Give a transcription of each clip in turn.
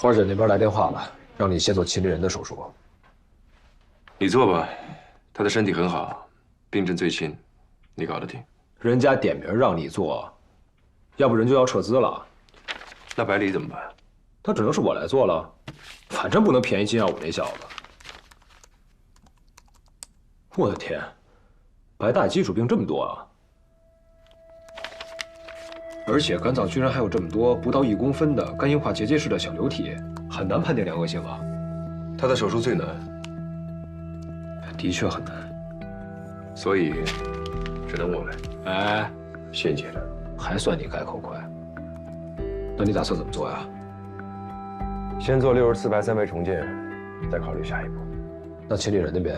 花姐那边来电话了，让你先做秦丽人的手术。你做吧，她的身体很好，病症最轻，你搞得定。人家点名让你做，要不人就要撤资了。那百里怎么办？他只能是我来做了，反正不能便宜金耀武那小子。我的天，白大基础病这么多啊！而且肝脏居然还有这么多不到1公分的肝硬化结节式的小瘤体，很难判定良恶性啊。他的手术最难，的确很难，所以只能我来。哎，谢姐，还算你开口快。那你打算怎么做呀？先做64排3维重建，再考虑下一步。那秦丽人那边，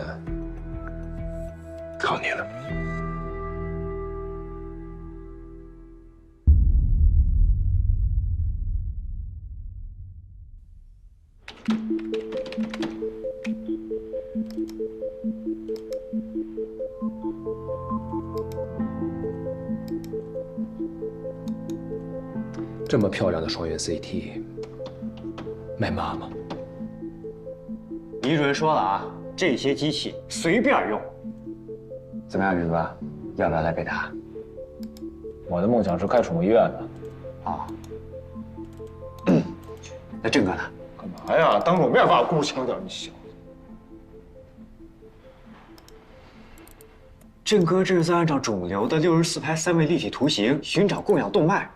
靠你了。这么漂亮的双元 CT， 卖妈吗？李主任说了啊，这些机器随便用。怎么样，云子？要不要来北大？我的梦想是开宠物医院的。啊。那郑哥呢？干嘛呀？当着我面把我姑抢点，你小子！郑哥这是在按照肿瘤的64排3维立体图形寻找供氧动脉。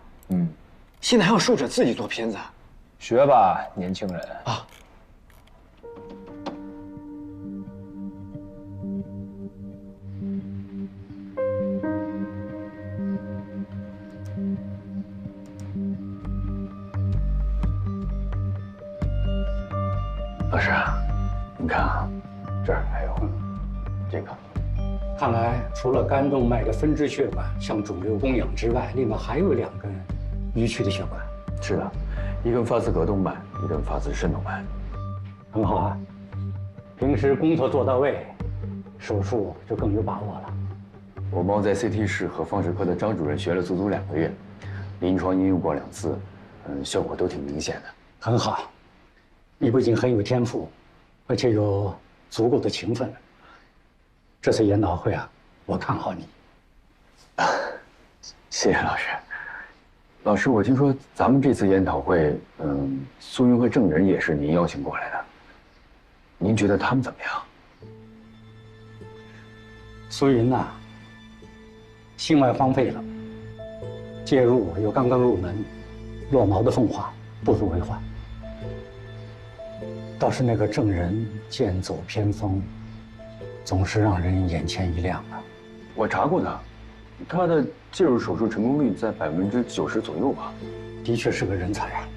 现在还要术者自己做片子。学吧，年轻人啊！老师，你看啊，这儿还有这个。看来除了肝动脉的分支血管向肿瘤供氧之外，另外还有2根迂曲的血管。是的，一根发自膈动脉，一根发自肾动脉。很好啊，平时工作做到位，手术就更有把握了。我帮在 CT 室和放射科的张主任学了足足2个月，临床应用过2次，效果都挺明显的。很好，你不仅很有天赋，而且有足够的勤奋。这次研讨会啊，我看好你。谢谢老师。老师，我听说咱们这次研讨会，苏云和郑人也是您邀请过来的。您觉得他们怎么样？苏云呐，心外荒废了，介入又刚刚入门，落毛的凤凰不足为患。倒是那个郑人剑走偏锋，总是让人眼前一亮啊。我查过他的介入手术成功率在90%左右吧。的确是个人才啊。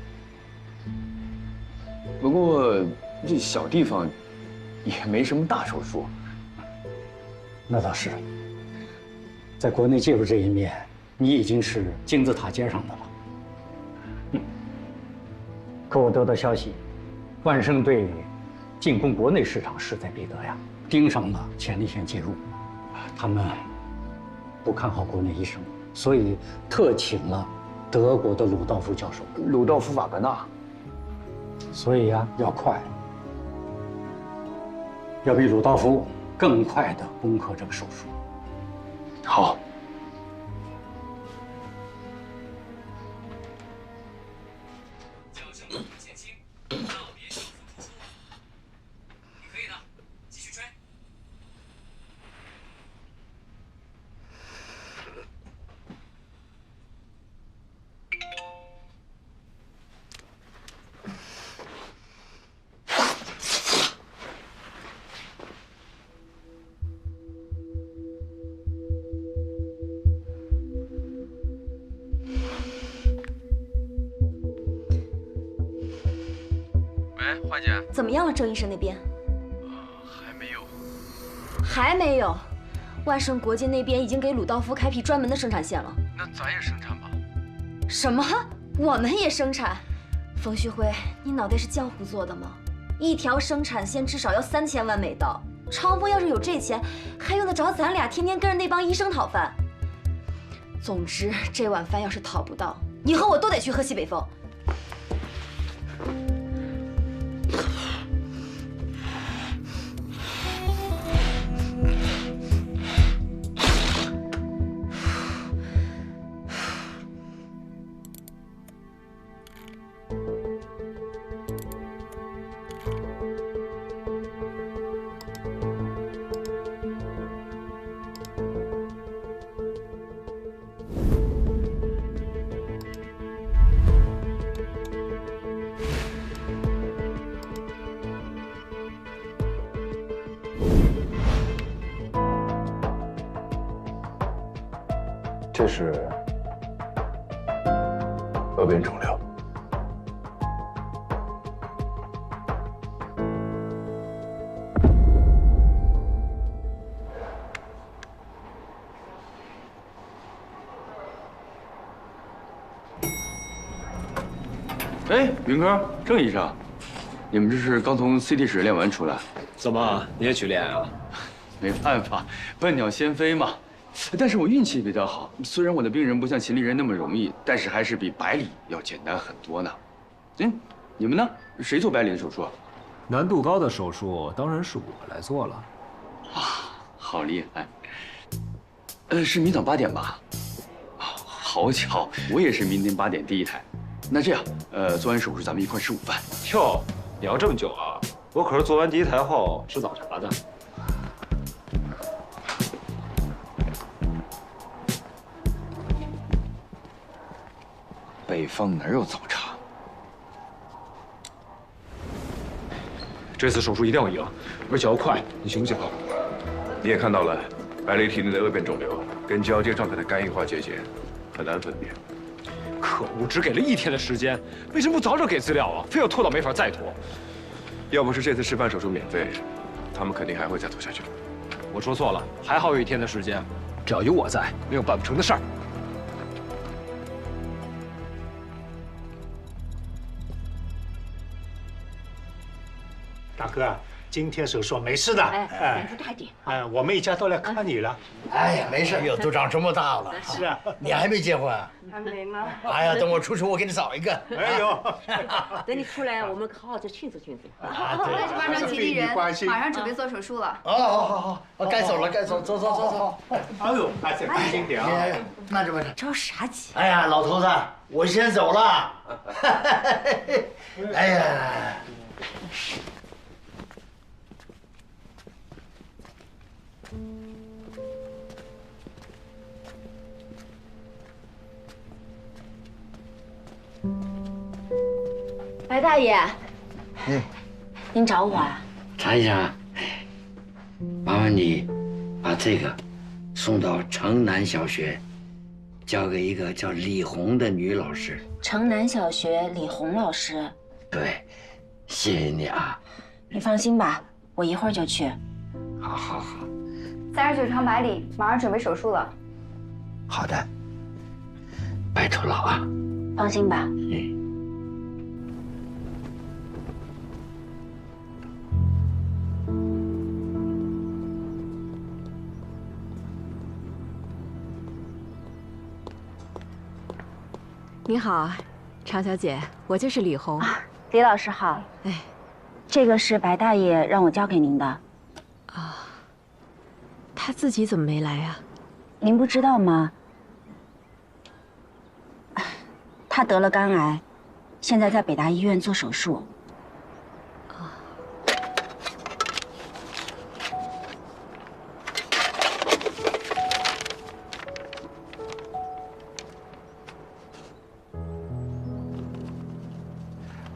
不过这小地方也没什么大手术。那倒是，在国内介入这一面，你已经是金字塔尖上的了。可我得到消息，万盛对进攻国内市场势在必得呀，盯上了前列腺介入，他们不看好国内医生，所以特请了德国的鲁道夫教授。鲁道夫·瓦格纳。所以呀，要快，要比鲁道夫更快地攻克这个手术。好。花姐，怎么样了，郑医生那边？还没有。还没有？万盛国际那边已经给鲁道夫开辟专门的生产线了。那咱也生产吧。什么？我们也生产？冯旭辉，你脑袋是浆糊做的吗？一条生产线至少要3000万美刀。超波要是有这钱，还用得着咱俩天天跟着那帮医生讨饭？总之，这碗饭要是讨不到，你和我都得去喝西北风。这是额边肿瘤。哎，云哥，郑医生，你们这是刚从 CT 室练完出来？怎么你也去练啊？没办法，笨鸟先飞嘛。但是我运气比较好，虽然我的病人不像秦丽人那么容易，但是还是比百里要简单很多呢。你们呢？谁做百里的手术？难度高的手术当然是我来做了。哇，好厉害！是明早8点吧？好巧，我也是明天8点第一台。那这样，做完手术咱们一块吃午饭。哟，你要这么久啊？我可是做完第一台后吃早茶的。北方哪有早茶？这次手术一定要赢，而且要快。你行不行啊？你也看到了，百里体内的恶变肿瘤跟交接状态的肝硬化结节很难分辨。可恶，只给了1天的时间，为什么不早点给资料啊？非要拖到没法再拖。要不是这次示范手术免费，他们肯定还会再拖下去。我说错了，还好有1天的时间，只要有我在，没有办不成的事儿。大哥，今天手术没事的。年纪大点。我们一家都来看你了。哎呀，没事，都长这么大了。是啊，你还没结婚啊？还没呢。哎呀，等我出去，我给你找一个。哎呦，等你出来，我们好好再庆祝庆祝。啊，对。那就马上吉利人，马上准备做手术了。好，该走了，该走，走。哎呦，还是当心点啊。那这么着啥急？哎呀，老头子，我先走了。哎呀。白大爷，您找我啊？查一查，麻烦你把这个送到城南小学，交给一个叫李红的女老师。城南小学李红老师。对，谢谢你啊。你放心吧，我一会儿就去。好。39床百里，马上准备手术了。好的，拜托了啊。放心吧。你好，常小姐，我就是李红。李老师好。哎，这个是白大爷让我交给您的。啊，他自己怎么没来呀？您不知道吗？他得了肝癌，现在在北大医院做手术。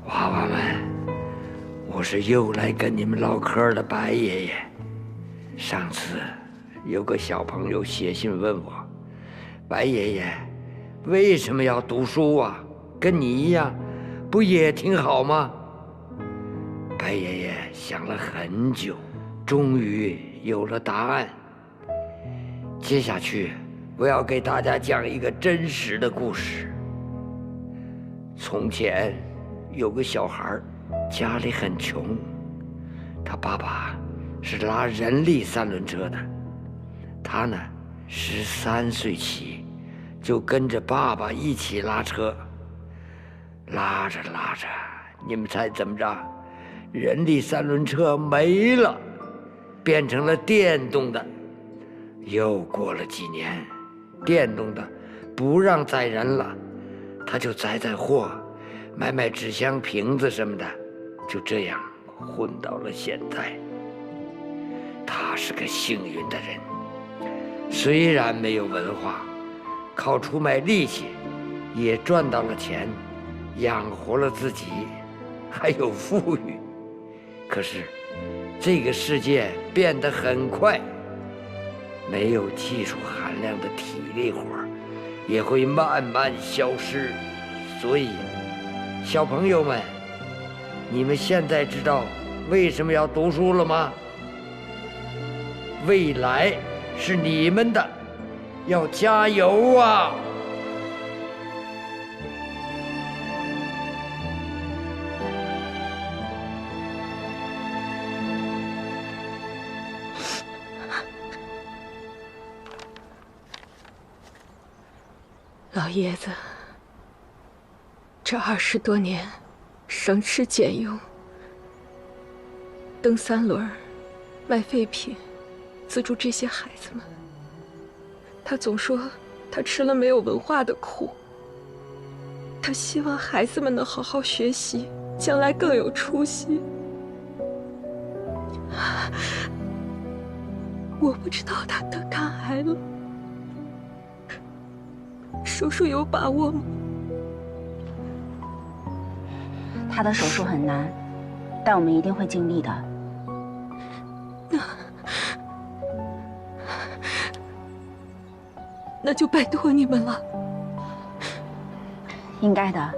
娃娃们，我是又来跟你们唠嗑的白爷爷。上次有个小朋友写信问我，白爷爷为什么要读书啊？跟你一样，不也挺好吗？白爷爷想了很久，终于有了答案。接下去，我要给大家讲一个真实的故事。从前有个小孩，家里很穷，他爸爸是拉人力3轮车的，他呢13岁起就跟着爸爸一起拉车，拉着，你们猜怎么着？人力3轮车没了，变成了电动的。又过了几年，电动的不让载人了，他就载货，买纸箱瓶子什么的，就这样混到了现在。他是个幸运的人，虽然没有文化，靠出卖力气也赚到了钱，养活了自己，还有富裕。可是这个世界变得很快，没有技术含量的体力活也会慢慢消失。所以，小朋友们，你们现在知道为什么要读书了吗？未来是你们的，要加油啊！老爷子，这20多年省吃俭用，蹬3轮，卖废品，资助这些孩子们。他总说他吃了没有文化的苦，他希望孩子们能好好学习，将来更有出息。我不知道他得肝癌了，手术有把握吗？他的手术很难，但我们一定会尽力的。那就拜托你们了。应该的。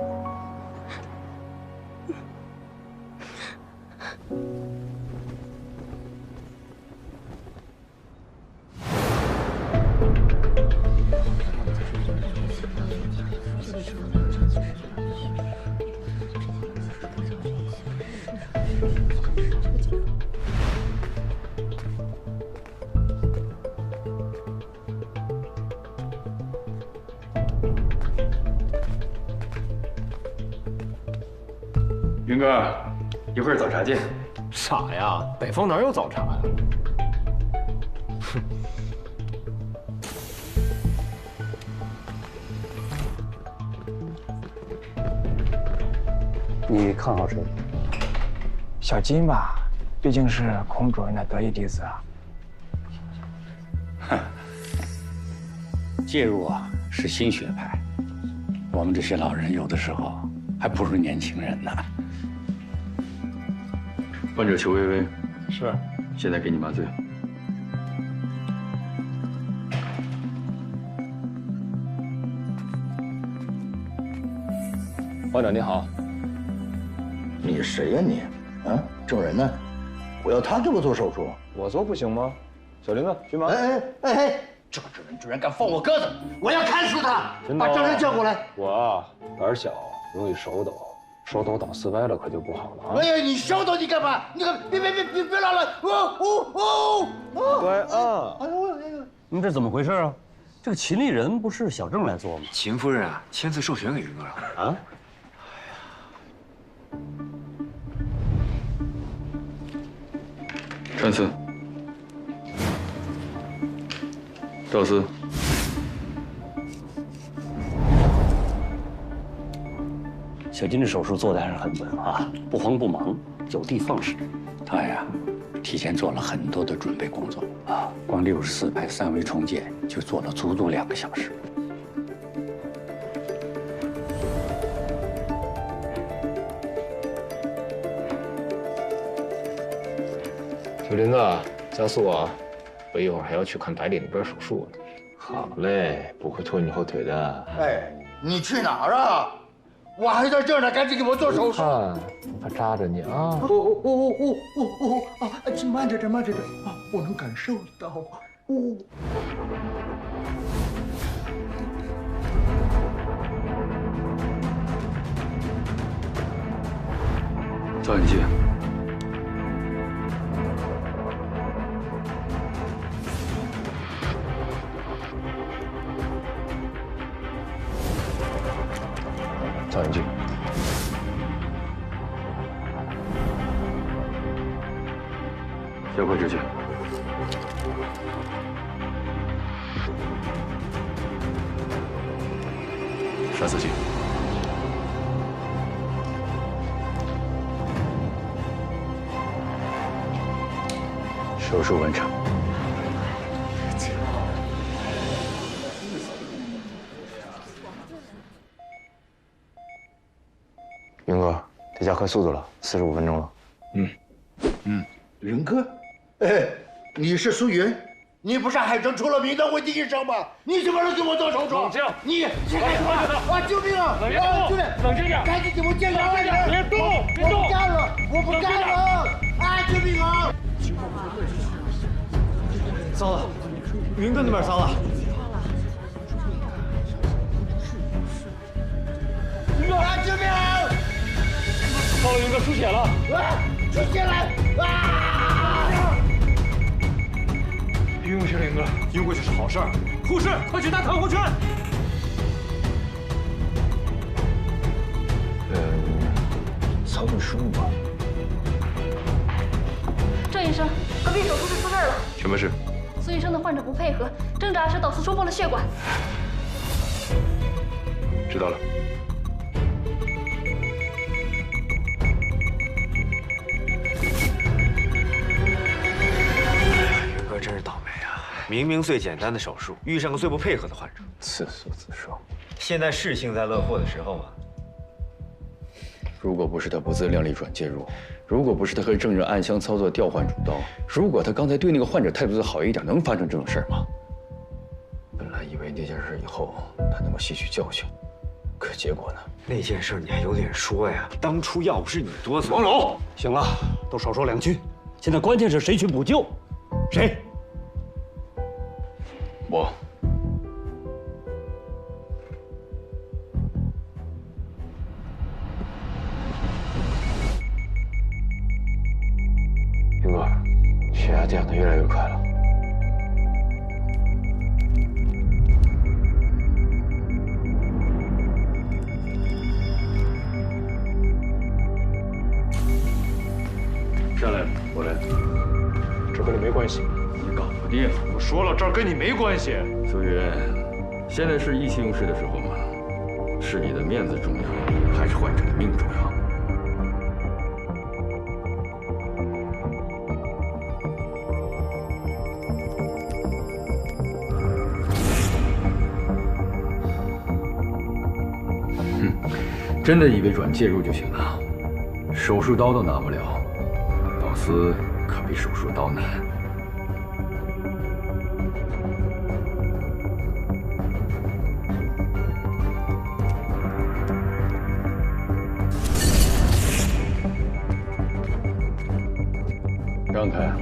云哥，一会儿早茶见。傻呀，北方哪有早茶呀？你看好谁？小金吧，毕竟是孔主任的得意弟子啊。哼，介入啊是新学派，我们这些老人有的时候还不如年轻人呢。患者裘薇薇，是，现在给你麻醉。患者你好。你谁呀你？啊，证人呢？我要他给我做手术，我做不行吗？小林子，去忙。哎，这个证人居然敢放我鸽子，我要砍死他！把证人叫过来。我啊，胆小，容易手抖，手抖倒4歪了可就不好了啊！哎呀，你手抖你干嘛？你可别拉了！乖啊！哎呦！你这怎么回事啊？这个秦丽人不是小郑来做吗？秦夫人啊，签字授权给云哥了。啊？陈思，赵思，小金的手术做的还是很稳啊，不慌不忙，有的放矢。他呀，提前做了很多的准备工作啊，光64拍3维重建就做了足足2个小时。小林子，加速啊！我一会儿还要去看百里那边手术呢。好嘞，不会拖你后腿的。哎，你去哪儿啊？我还在这儿呢，赶紧给我做手术。怕扎着你啊！慢着点啊！我能感受到。照相机。照相机。加快直线。栓死剂。手术完成。云哥，得加快速度了，45分钟了。云哥，哎，你是苏云，你不是海城出了名的问题医生吗？你怎么能给我做手术？冷静！你干什么？啊！救命啊！救命！冷静点！赶紧给我见杨爱人！别动！别动！我不干了！我不干了！啊！救命啊！糟了，云哥那边糟了。啊！救命！糟了，云哥出血了！啊！出血了！啊！晕过去了，云哥，晕过去是好事儿。护士，快去打弹簧圈！曹秘书吗？郑医生，隔壁手术室出事了。什么事？苏医生的患者不配合，挣扎时导刺戳破了血管。知道了。云哥真是倒霉啊！明明最简单的手术，遇上个最不配合的患者，自作自受。现在是幸灾乐祸的时候吗？如果不是他不自量力转介入，如果不是他和证人暗箱操作调换主刀，如果他刚才对那个患者态度再好一点，能发生这种事吗？本来以为那件事以后他能够吸取教训，可结果呢？那件事你还有脸说呀？当初要不是你多嘴，王龙，行了，都少说两句。现在关键是谁去补救？谁？我。云哥，血压降得越来越快了。下来，我来。这跟你没关系。你搞不定。我说了，这儿跟你没关系。苏云，现在是意气用事的时候吗？是你的面子重要，还是患者的命重要？真的以为转介入就行了？手术刀都拿不了，导丝可比手术刀难。让开！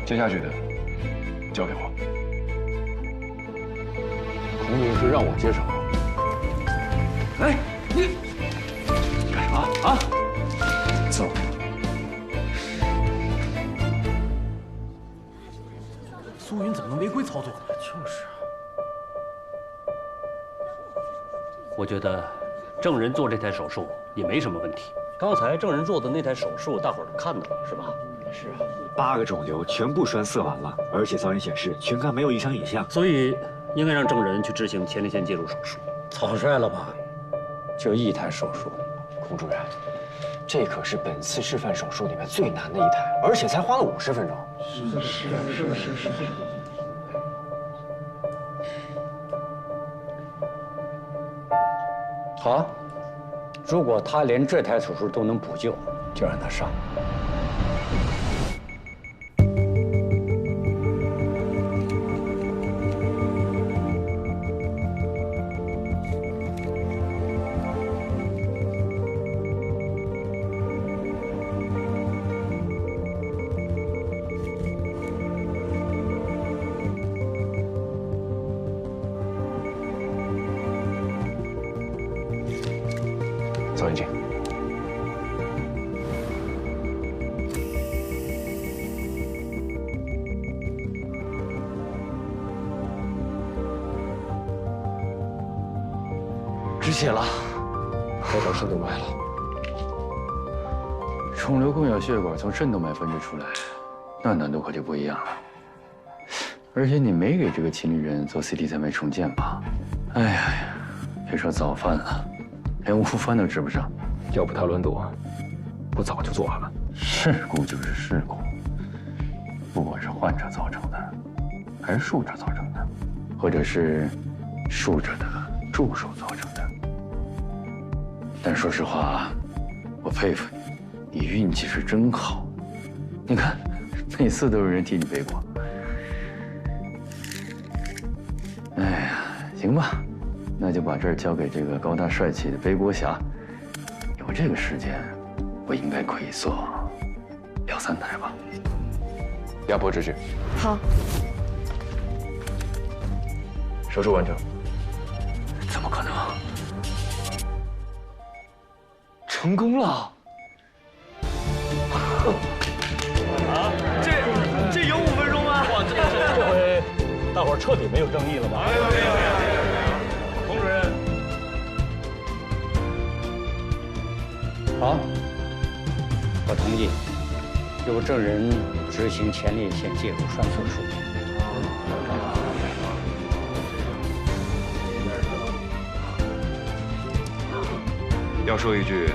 接下去的交给我。孔女士让我接手。哎，你干什么啊？走。苏云怎么能违规操作呢？就是啊。我觉得证人做这台手术也没什么问题。刚才证人做的那台手术，大伙儿都看到了，是吧？是啊，8个肿瘤全部栓塞完了，而且造影显示全肝没有异常影像，所以应该让证人去执行前列腺介入手术。草率了吧？就一台手术，孔主任，这可是本次示范手术里面最难的一台，而且才花了50分钟。是。好啊，如果他连这台手术都能补救，就让他上。走进去。止血了，该找肾动脉了。肿瘤供氧血管从肾动脉分支出来，那难度可就不一样了。而且你没给这个亲历人做 CT 3脉重建吧？哎呀，别说早饭了，连午饭都吃不上。要不他轮赌，不早就做了。事故就是事故，患者造成的，还是术者造成的，或者是术者的助手造成的？但说实话，我佩服你，你运气是真好。你看，每次都有人替你背锅。哎呀，行吧，那就把这儿交给这个高大帅气的背锅侠。有这个时间，我应该可以做2、3台吧。压迫秩序。好。手术完成。怎么可能？成功了！啊，这有5分钟吗？哇，这回大伙儿彻底没有争议了吧？没有。佟主任。好，我同意由证人执行前列腺介入栓塞术。要说一句，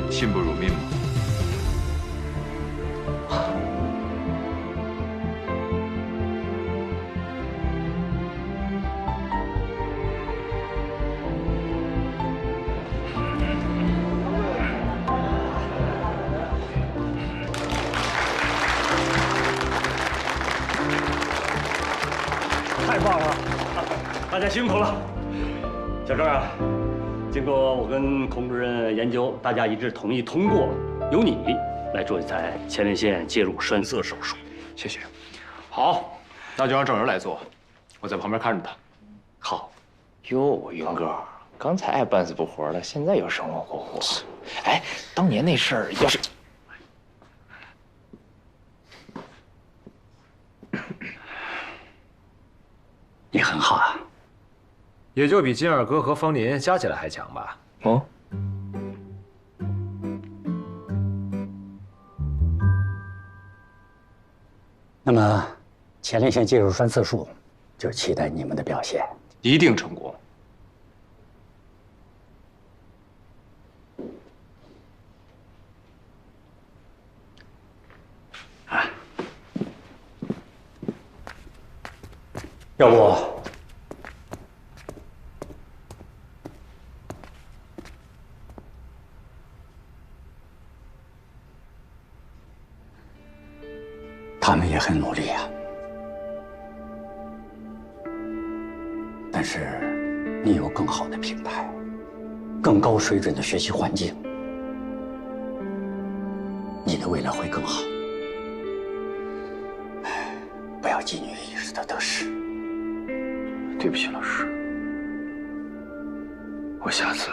信不辱命吗？太棒了，大家辛苦了。小郑啊，经过我跟孔主任研究，大家一致同意通过由你来做一台前列腺介入栓塞手术。谢谢。好，那就让郑人来做，我在旁边看着他。好。哟，云哥，刚才爱半死不活的，现在又生龙活虎。哎，当年那事儿要是……你很好啊，也就比金二哥和方林加起来还强吧？哦。那么，前列腺介入栓塞术，就期待你们的表现，一定成功。要不，他们也很努力啊。但是，你有更好的平台，更高水准的学习环境，你的未来会更好。不要觊觎一时的得失。对不起，老师，我下次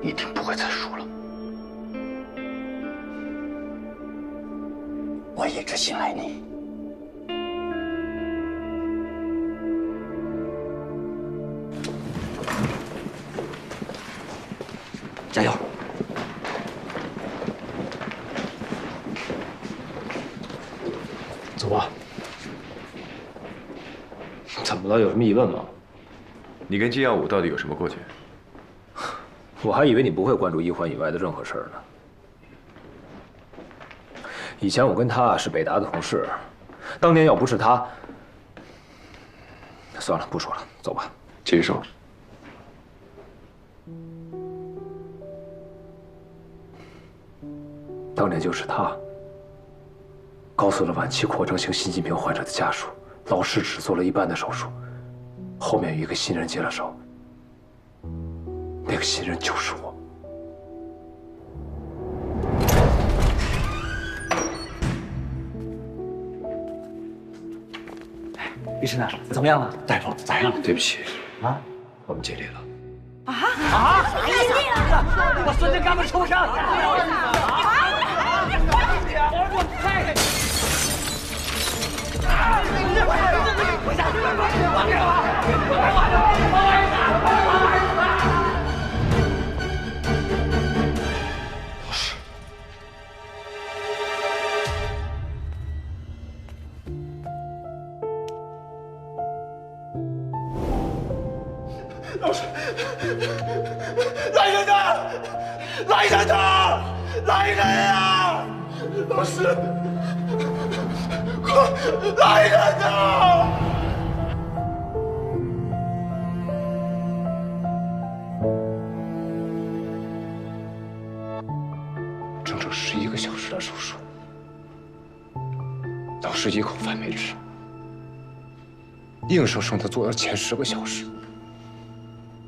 一定不会再输了。我一直信赖你。加油！走吧。怎么了？有什么疑问吗？你跟金耀武到底有什么过节？我还以为你不会关注1环以外的任何事儿呢。以前我跟他是北大的同事，当年要不是他，算了，不说了，走吧。继续说。当年就是他，告诉了晚期扩张性心肌病患者的家属，老师只做了一半的手术，后面有一个新人接了手，那个新人就是我。医生呢？怎么样了？大夫咋样了？对不起，啊，我们尽力了。啥意思？我孙子刚刚受伤。老师，来人呐！来人呐！来人啊！老师。快来人呐！整整11个小时的手术，老师一口饭没吃，硬生生的做到前10个小时。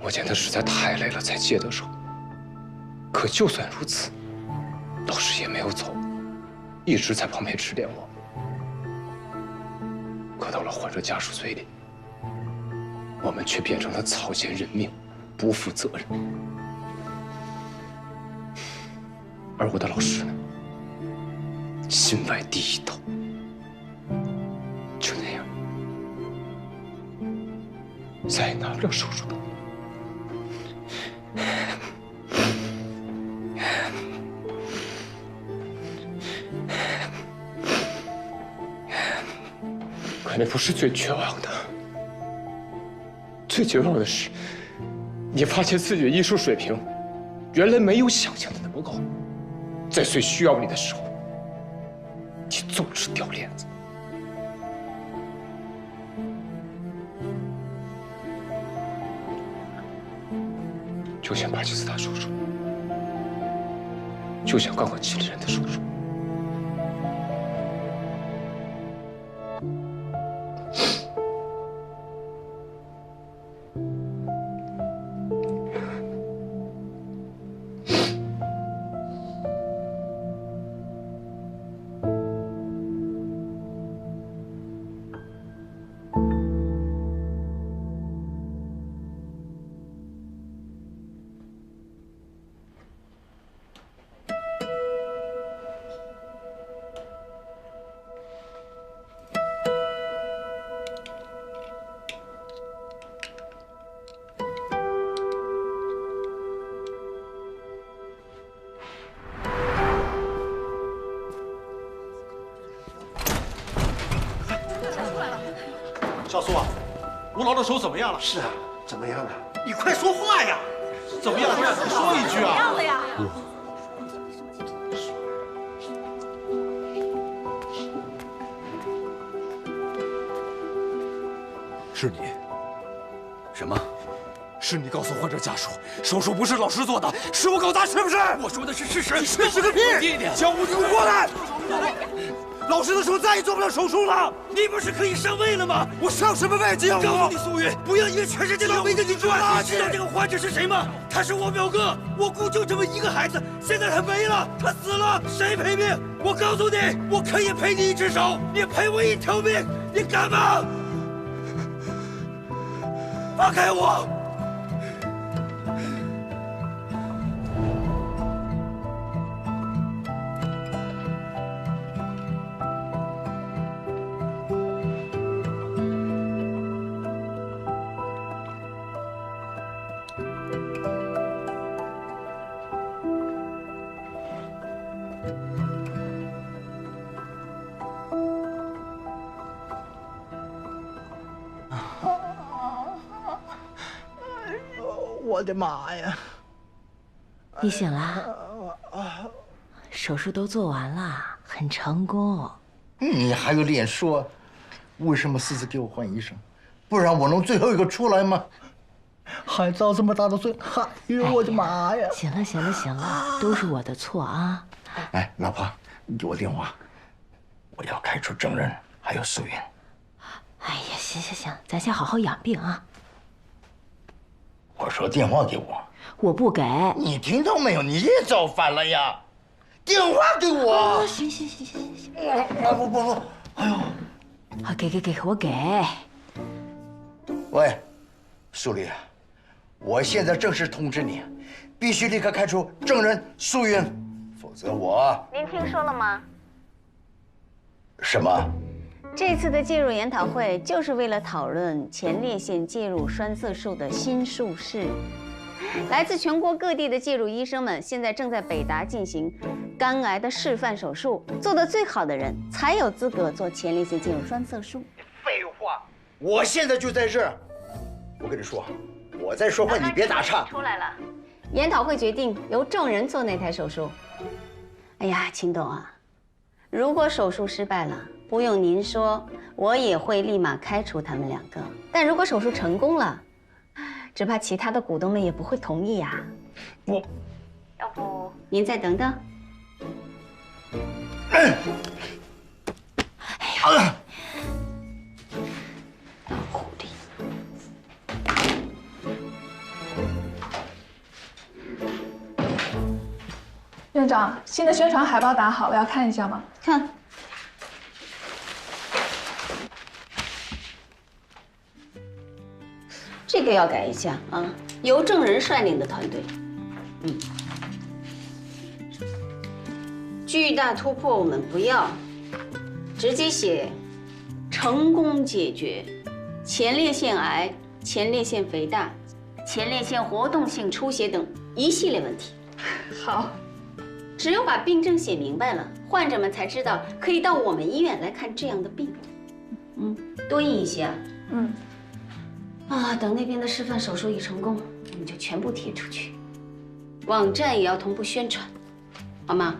我见他实在太累了，才接的手。可就算如此，老师也没有走，一直在旁边指点我。可到了患者家属嘴里，我们却变成了草菅人命，不负责任。而我的老师呢，心歪第一刀，就那样，再也拿不了手术刀。可那不是最绝望的，最绝望的是，你发现自己的艺术水平，原来没有想象的那么高。在最需要你的时候，你总是掉链子。就像巴基斯坦手术，就像刚刚吉利人的手术。小苏啊，吴老的手怎么样了？是啊，怎么样了？你快说话呀！怎么样？你说一句啊！怎么样了呀？是你？什么？是你告诉患者家属，手术不是老师做的，是我搞砸，是不是？我说的是事实。你说的是个屁！江武，你给我过来！老师的手再也做不了手术了。你不是可以上位了吗？我上什么位？江武，告诉你苏云，不要以为全世界都围着你转。你知道这个患者是谁吗？他是我表哥，我姑就这么一个孩子，现在他没了，他死了，谁赔命？我告诉你，我可以赔你1只手，也赔我1条命，你敢吗？放开我！我的妈呀！你醒了？手术都做完了，很成功。你还有脸说？为什么私自给我换医生？不然我能最后一个出来吗？还遭这么大的罪！哎呦，我的妈呀！行了，行了，行了，都是我的错啊！哎，老婆，你给我电话，我要开除郑人还有素云。哎呀，行行行，咱先好好养病啊。我说电话给我，我不给。你听到没有？你也造反了呀！电话给我。哦，行行行行行。不，哎呦！好，给，我给。喂，苏丽，我现在正式通知你，必须立刻开除郑人、素云，否则我……您听说了吗？什么？这次的介入研讨会就是为了讨论前列腺介入栓塞术的新术式。来自全国各地的介入医生们现在正在北大进行肝癌的示范手术，做得最好的人才有资格做前列腺介入栓塞术。废话，我现在就在这儿。我跟你说，我在说话，你别打岔。出来了，研讨会决定由郑人做那台手术。哎呀，秦董啊，如果手术失败了，不用您说，我也会立马开除他们2个。但如果手术成功了，只怕其他的股东们也不会同意呀。要不您再等等。老狐狸。院长，新的宣传海报打好了，要看一下吗？看。这个要改一下啊，由郑人率领的团队。巨大突破我们不要，直接写成功解决前列腺癌、前列腺肥大、前列腺活动性出血等一系列问题。好。只有把病症写明白了，患者们才知道可以到我们医院来看这样的病。多印一些啊。等那边的示范手术一成功，我们就全部贴出去，网站也要同步宣传，好吗？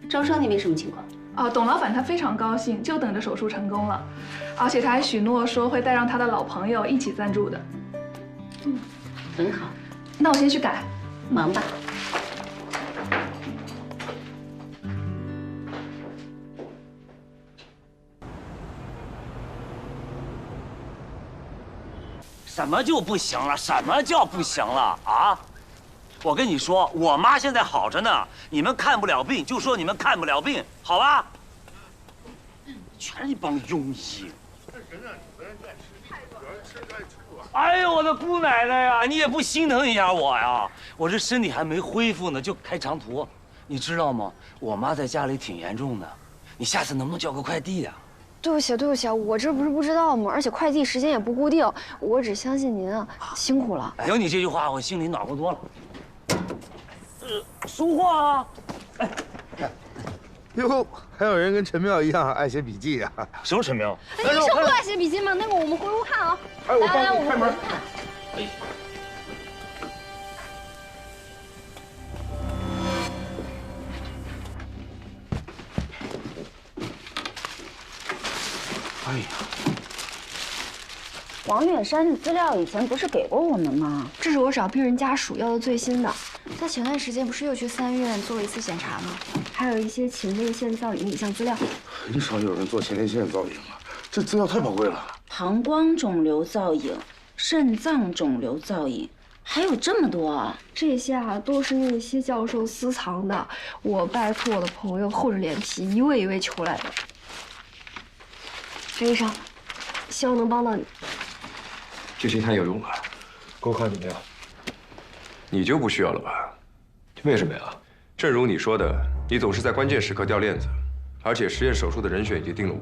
招商那边什么情况？哦，董老板他非常高兴，就等着手术成功了，而且他还许诺说会带上他的老朋友一起赞助的。很好。那我先去改，忙吧。什么就不行了？什么叫不行了啊？我跟你说，我妈现在好着呢，你们看不了病就说你们看不了病，好吧？全是一帮庸医。哎呦，我的姑奶奶呀，你也不心疼一下我呀？我这身体还没恢复呢，就开长途，你知道吗？我妈在家里挺严重的，你下次能不能叫个快递呀？对不起，对不起，我这不是不知道吗？而且快递时间也不固定，我只相信您啊，辛苦了。有你这句话，我心里暖和多了。书画啊！哟，还有人跟陈妙一样爱写笔记啊？什么陈妙？你生不爱写笔记吗？那个我们回屋看啊。哎，我来，我们开门。哎呀，王远山的资料以前不是给过我们吗？这是我找病人家属要的最新的。他前段时间不是又去3院做了一次检查吗？还有一些前列腺造影影像资料。很少有人做前列腺造影了，这资料太宝贵了。膀胱肿瘤造影、肾脏肿瘤造影，还有这么多啊！这些啊都是那些教授私藏的，我拜托我的朋友厚着脸皮一位一位求来的。陈医生，希望能帮到你。这些太有用了，给我看怎么样？你就不需要了吧？为什么呀？正如你说的，你总是在关键时刻掉链子，而且实验手术的人选已经定了我，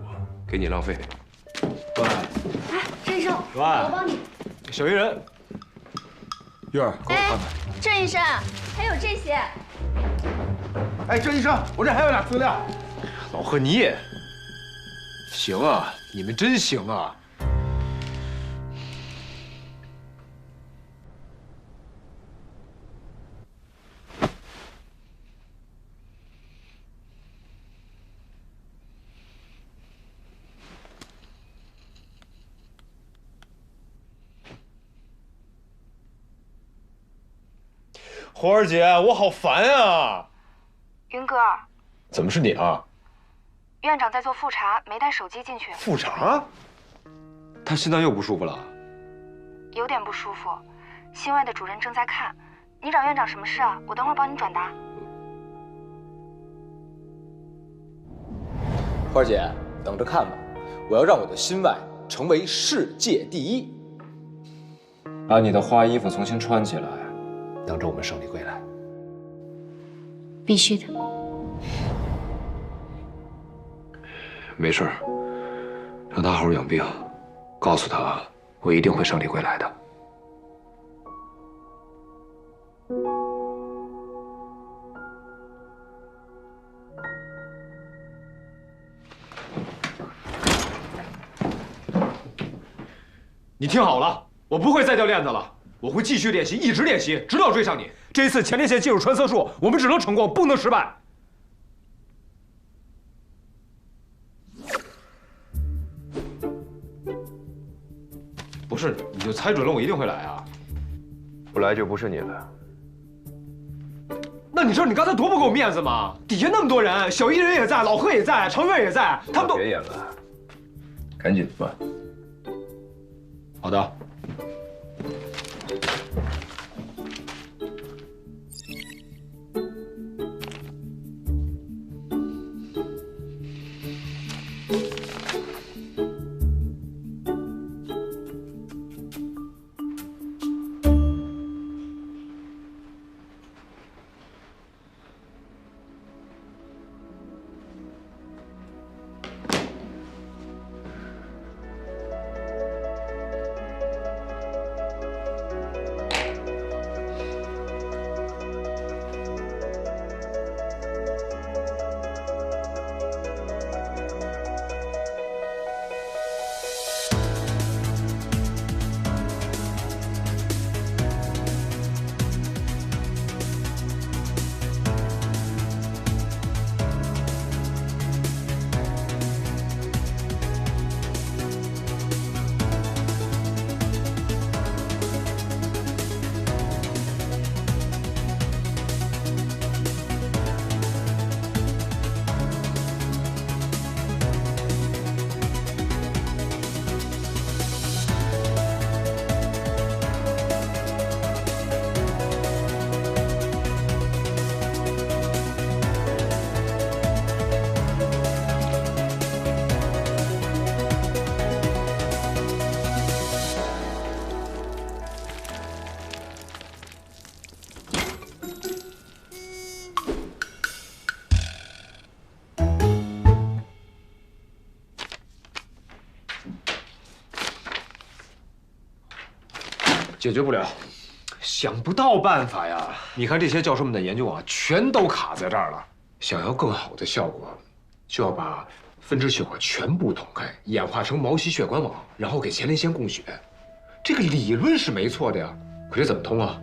给你浪费。对。哎，陈医生，我帮你。小鱼人，玉儿，给我看看。郑医生，还有这些。哎，郑医生，我这还有俩资料。老贺，你也行啊，你们真行啊！火儿姐，我好烦啊！云哥，怎么是你啊？院长在做复查，没带手机进去。复查？他心脏又不舒服了？有点不舒服，心外的主任正在看。你找院长什么事啊？我等会儿帮你转达。花儿姐，等着看吧，我要让我的心外成为世界第一。把你的花衣服重新穿起来，等着我们胜利归来。必须的。没事，让他好好养病，告诉他我一定会胜利归来的。你听好了，我不会再掉链子了，我会继续练习，一直练习，直到追上你。这一次前列腺介入穿刺术，我们只能成功，不能失败。不是，你就猜准了我一定会来啊！不来就不是你了。那你知道你刚才多不给我面子吗？底下那么多人，小艺人也在，老贺也在，程远也在，他们都别演了，赶紧的吧。好的。解决不了，想不到办法呀！你看这些教授们的研究啊，全都卡在这儿了。想要更好的效果，就要把分支血管全部捅开，演化成毛细血管网，然后给前列腺供血。这个理论是没错的呀，可是怎么通啊？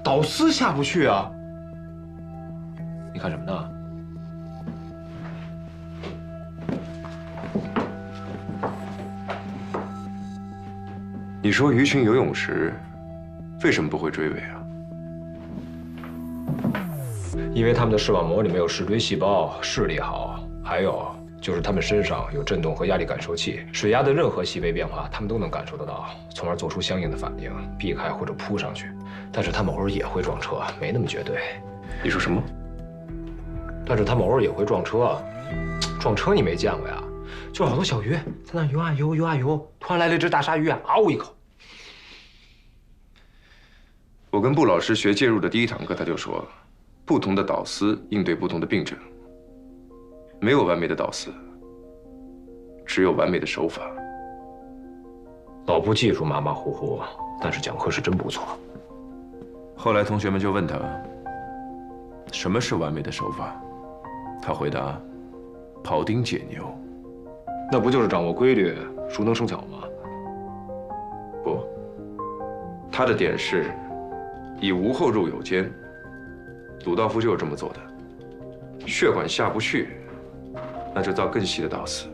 导丝下不去啊！你看什么呢？你说鱼群游泳时为什么不会追尾啊？因为它们的视网膜里面有视锥细胞，视力好，还有就是它们身上有震动和压力感受器，水压的任何细微变化，它们都能感受得到，从而做出相应的反应，避开或者扑上去。但是它们偶尔也会撞车，没那么绝对。你说什么？但是它们偶尔也会撞车，撞车你没见过呀？就是好多小鱼在那游啊游，游啊游，突然来了一只大鲨鱼啊，嗷一口。我跟布老师学介入的第一堂课，他就说，不同的导丝应对不同的病症，没有完美的导丝，只有完美的手法。脑部技术马马虎虎，但是讲课是真不错。后来同学们就问他，什么是完美的手法？他回答，庖丁解牛。那不就是掌握规律，熟能生巧吗？不，他的点是，以无后入有间。鲁道夫就是这么做的。血管下不去，那就造更细的导丝，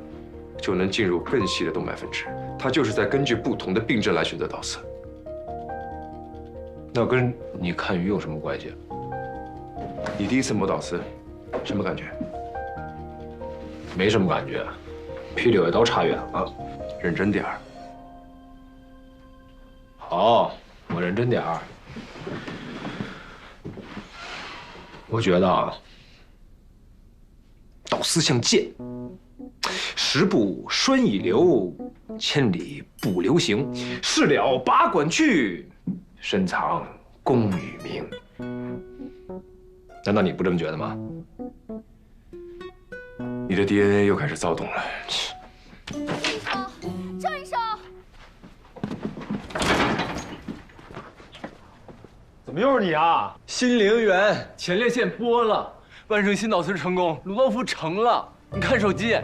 就能进入更细的动脉分支。他就是在根据不同的病症来选择导丝。那跟你看鱼有什么关系？你第一次摸导丝，什么感觉？没什么感觉，比柳叶刀差远了。认真点儿。好，我认真点儿。我觉得啊，导丝像剑，十步栓以流，千里不留行。事了拔管去，深藏功与名。难道你不这么觉得吗？你的 DNA 又开始躁动了。这一手。怎么又是你啊？心灵源前列腺剥了，万圣新导丝成功，鲁道夫成了。你看手机。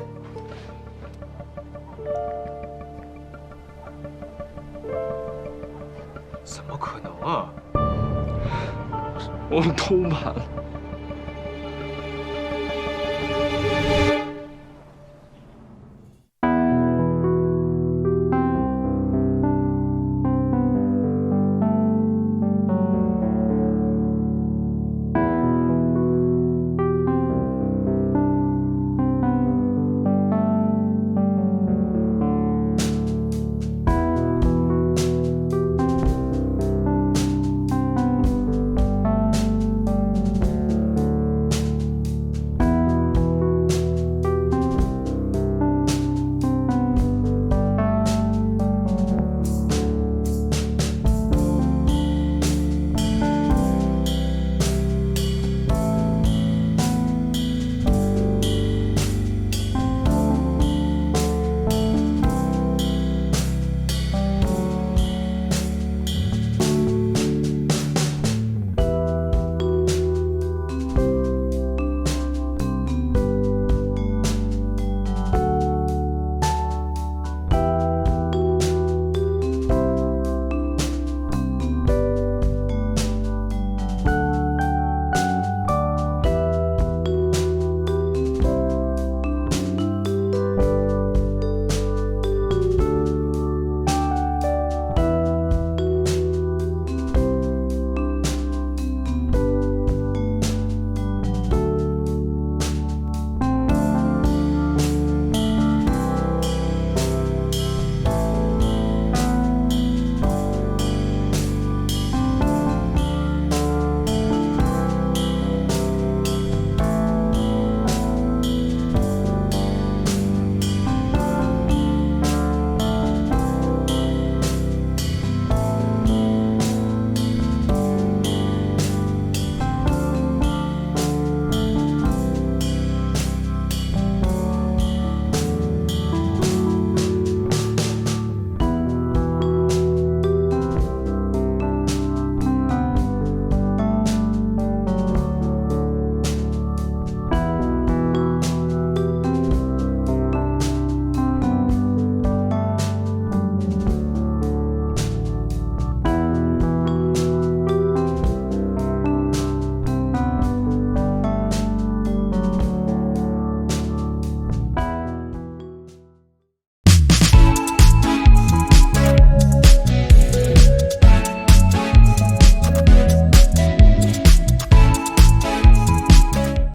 怎么可能啊？我们偷版了。